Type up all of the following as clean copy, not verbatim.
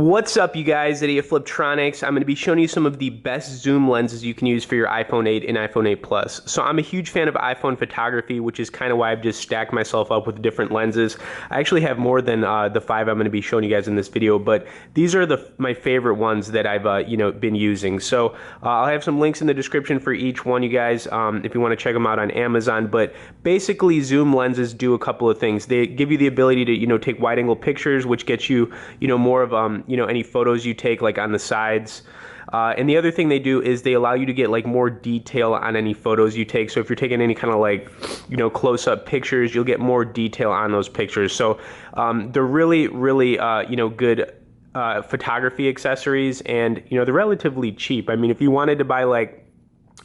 What's up, you guys? At Fliptroniks. I'm going to be showing you some of the best zoom lenses you can use for your iPhone 8 and iPhone 8 Plus. So I'm a huge fan of iPhone photography, which is kind of why I've just stacked myself up with different lenses. I actually have more than the 5 I'm going to be showing you guys in this video, but these are my favorite ones that I've been using. So I'll have some links in the description for each one, you guys, if you want to check them out on Amazon. But basically, zoom lenses do a couple of things. They give you the ability to take wide-angle pictures, which gets you more of any photos you take like on the sides. And the other thing they do is they allow you to get like more detail on any photos you take. So if you're taking any kind of like, close-up pictures, you'll get more detail on those pictures. So they're really, good photography accessories, and they're relatively cheap. I mean, if you wanted to buy like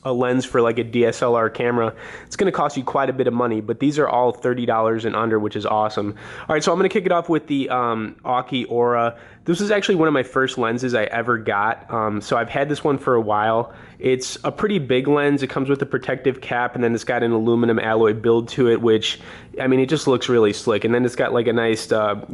a lens for like a DSLR camera, it's going to cost you quite a bit of money, but these are all $30 and under, which is awesome. All right, so I'm going to kick it off with the Aki Aura. This is actually one of my first lenses I ever got. So I've had this one for a while. It's a pretty big lens. It comes with a protective cap, and then it's got an aluminum alloy build to it, which, I mean, it just looks really slick. And then it's got like a nice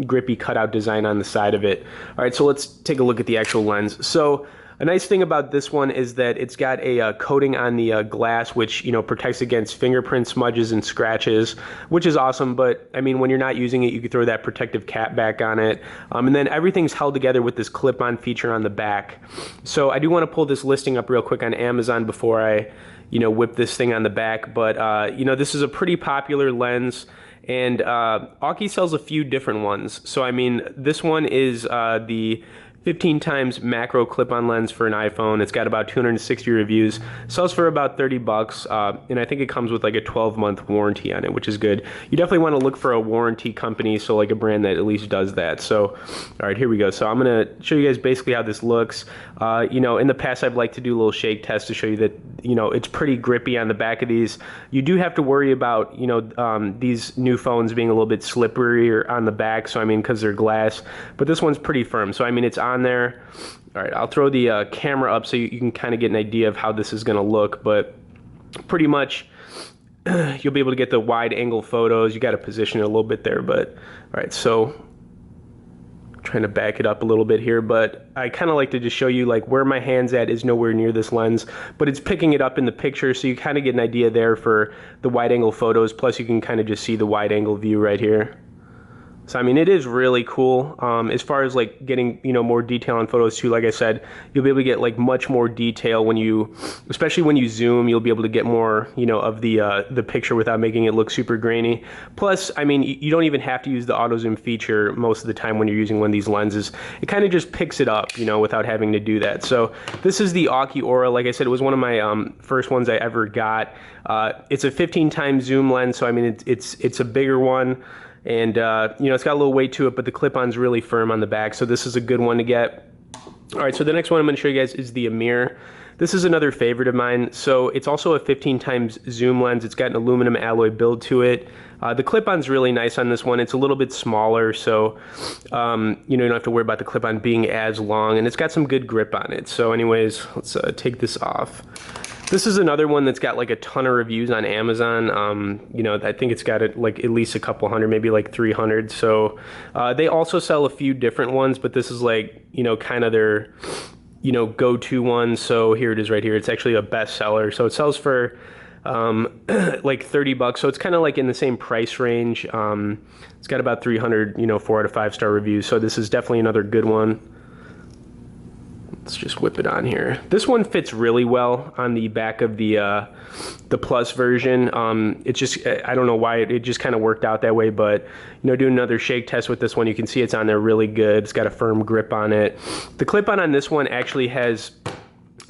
grippy cutout design on the side of it. All right, so let's take a look at the actual lens. So a nice thing about this one is that it's got a coating on the glass, which protects against fingerprint smudges and scratches, which is awesome. But I mean, when you're not using it, you can throw that protective cap back on it, and then everything's held together with this clip-on feature on the back. So I do want to pull this listing up real quick on Amazon before I whip this thing on the back. But this is a pretty popular lens, and Aki sells a few different ones. So I mean, this one is the 15 times macro clip-on lens for an iPhone. It's got about 260 reviews. Sells for about 30 bucks, and I think it comes with like a 12-month warranty on it, which is good. You definitely want to look for a warranty company, so like a brand that at least does that. So, all right, here we go. So I'm gonna show you guys basically how this looks. In the past, I've liked to do a little shake test to show you that it's pretty grippy on the back of these. You do have to worry about these new phones being a little bit slipperier on the back. So I mean, because they're glass, but this one's pretty firm. So I mean, it's on there. All right, I'll throw the camera up so you can kind of get an idea of how this is going to look, but pretty much you'll be able to get the wide angle photos. You got to position it a little bit there, but all right, so trying to back it up a little bit here, but I kind of like to just show you like where my hand's at is nowhere near this lens, but it's picking it up in the picture, so you kind of get an idea there for the wide angle photos. Plus you can kind of just see the wide angle view right here. So I mean, it is really cool. As far as like getting more detail on photos too, like I said, you'll be able to get like much more detail when you, especially when you zoom, you'll be able to get more of the picture without making it look super grainy. Plus, I mean, you don't even have to use the auto zoom feature most of the time when you're using one of these lenses. It kind of just picks it up, without having to do that. So this is the Aki Aura. Like I said, it was one of my first ones I ever got. It's a 15 times zoom lens, so I mean, it's a bigger one. And, it's got a little weight to it, but the clip-on's really firm on the back, so this is a good one to get. All right, so the next one I'm going to show you guys is the Amir. This is another favorite of mine. So it's also a 15 times zoom lens. It's got an aluminum alloy build to it. The clip-on's really nice on this one. It's a little bit smaller, so you don't have to worry about the clip-on being as long, and it's got some good grip on it. So anyways, let's take this off. This is another one that's got like a ton of reviews on Amazon. I think it's got like at least a couple hundred, maybe like 300. So they also sell a few different ones, but this is like, kind of their, go-to one. So here it is right here. It's actually a bestseller. So it sells for like 30 bucks. So it's kind of like in the same price range. It's got about 300, 4 out of 5 star reviews. So this is definitely another good one. Let's just whip it on here. This one fits really well on the back of the Plus version. It's just, I don't know why, it just kind of worked out that way, but doing another shake test with this one, you can see it's on there really good. It's got a firm grip on it. The clip-on on this one actually has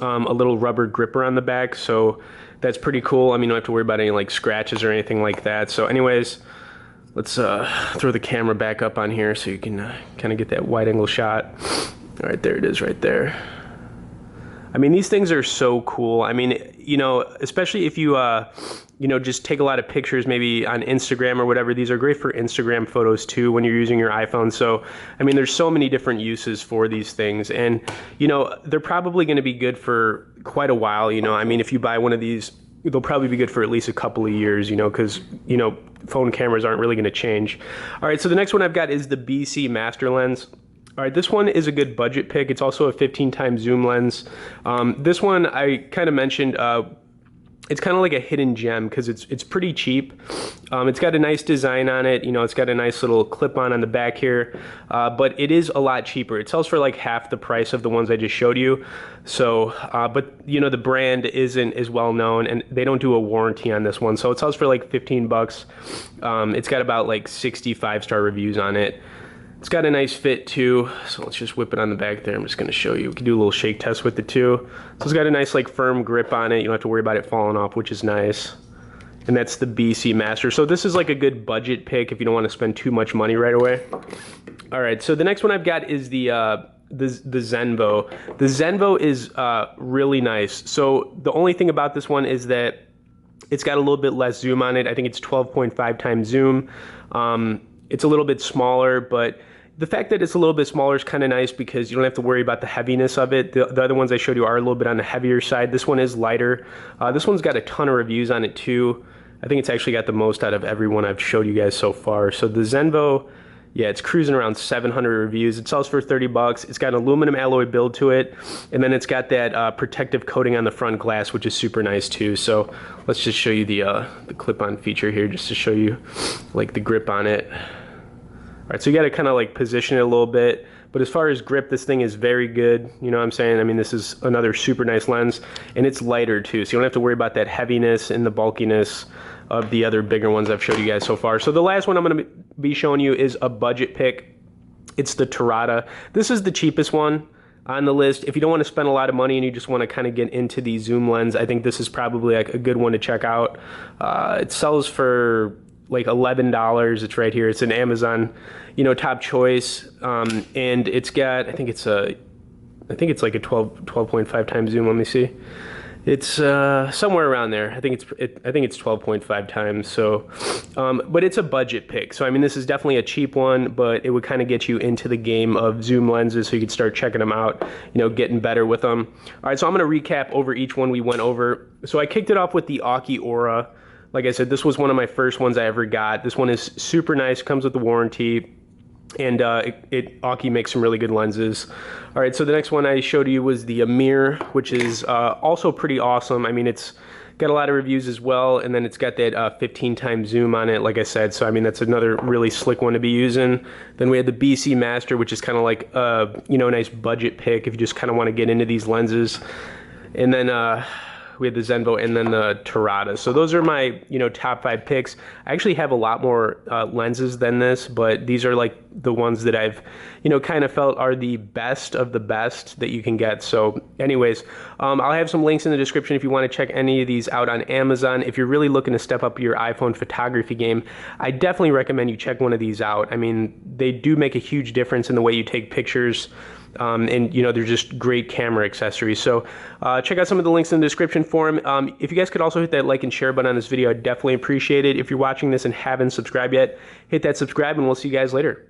a little rubber gripper on the back, so that's pretty cool. I mean, you don't have to worry about any like scratches or anything like that. So anyways, let's throw the camera back up on here so you can kind of get that wide angle shot. All right, there it is right there. I mean, these things are so cool. I mean, especially if you, just take a lot of pictures maybe on Instagram or whatever. These are great for Instagram photos too when you're using your iPhone. So, I mean, there's so many different uses for these things. And, they're probably going to be good for quite a while. I mean, if you buy one of these, they'll probably be good for at least a couple of years, because, phone cameras aren't really going to change. All right, so the next one I've got is the BC Master Lens. All right, this one is a good budget pick. It's also a 15 times zoom lens. This one I kind of mentioned, it's kind of like a hidden gem because it's pretty cheap. It's got a nice design on it. You know, it's got a nice little clip-on the back here, but it is a lot cheaper. It sells for like half the price of the ones I just showed you. So, but you know, the brand isn't as well known, and they don't do a warranty on this one. So it sells for like 15 bucks. It's got about like 65-star reviews on it. It's got a nice fit too, so let's just whip it on the back there. I'm just going to show you. We can do a little shake test with it too. So it's got a nice like firm grip on it. You don't have to worry about it falling off, which is nice. And that's the BC Master. So this is like a good budget pick if you don't want to spend too much money right away. All right, so the next one I've got is the Zenvo. The Zenvo is really nice. So the only thing about this one is that it's got a little bit less zoom on it. I think it's 12.5 times zoom. It's a little bit smaller, but the fact that it's a little bit smaller is kind of nice because you don't have to worry about the heaviness of it. The other ones I showed you are a little bit on the heavier side. This one is lighter. This one's got a ton of reviews on it too. I think it's actually got the most out of everyone I've showed you guys so far. So the Zenvo, yeah, it's cruising around 700 reviews. It sells for 30 bucks. It's got an aluminum alloy build to it, and then it's got that protective coating on the front glass, which is super nice too. So let's just show you the clip-on feature here, just to show you like the grip on it. All right, so you got to kind of like position it a little bit, but as far as grip, this thing is very good. You know what I'm saying? I mean, this is another super nice lens, and it's lighter too, so you don't have to worry about that heaviness and the bulkiness of the other bigger ones I've showed you guys so far. So the last one I'm going to be showing you is a budget pick. It's the Terada. This is the cheapest one on the list. If you don't want to spend a lot of money and you just want to kind of get into the zoom lens, I think this is probably like a good one to check out. It sells for like $11. It's right here. It's an Amazon, you know, top choice, and it's got, I think it's like a 12.5 times zoom. Let me see. It's somewhere around there. I think it's 12.5 times. So, but it's a budget pick. So I mean, this is definitely a cheap one, but it would kind of get you into the game of zoom lenses, so you could start checking them out. You know, getting better with them. All right, so I'm going to recap over each one we went over. So I kicked it off with the Aki Aura. Like I said, this was one of my first ones I ever got. This one is super nice, comes with the warranty, and Aki makes some really good lenses. All right, so the next one I showed you was the Amir, which is also pretty awesome. I mean, it's got a lot of reviews as well, and then it's got that 15 times zoom on it, like I said. So I mean, that's another really slick one to be using. Then we had the BC Master, which is kind of like you know, a nice budget pick if you just kind of want to get into these lenses. And then we had the Zenvo and then the Terada. So those are my, you know, top 5 picks. I actually have a lot more lenses than this, but these are like the ones that I've, you know, kind of felt are the best of the best that you can get. So anyways, I'll have some links in the description if you want to check any of these out on Amazon. If you're really looking to step up your iPhone photography game, I definitely recommend you check one of these out. I mean, they do make a huge difference in the way you take pictures. And you know, they're just great camera accessories. So check out some of the links in the description for them. If you guys could also hit that like and share button on this video, I'd definitely appreciate it. If you're watching this and haven't subscribed yet, hit that subscribe, and we'll see you guys later.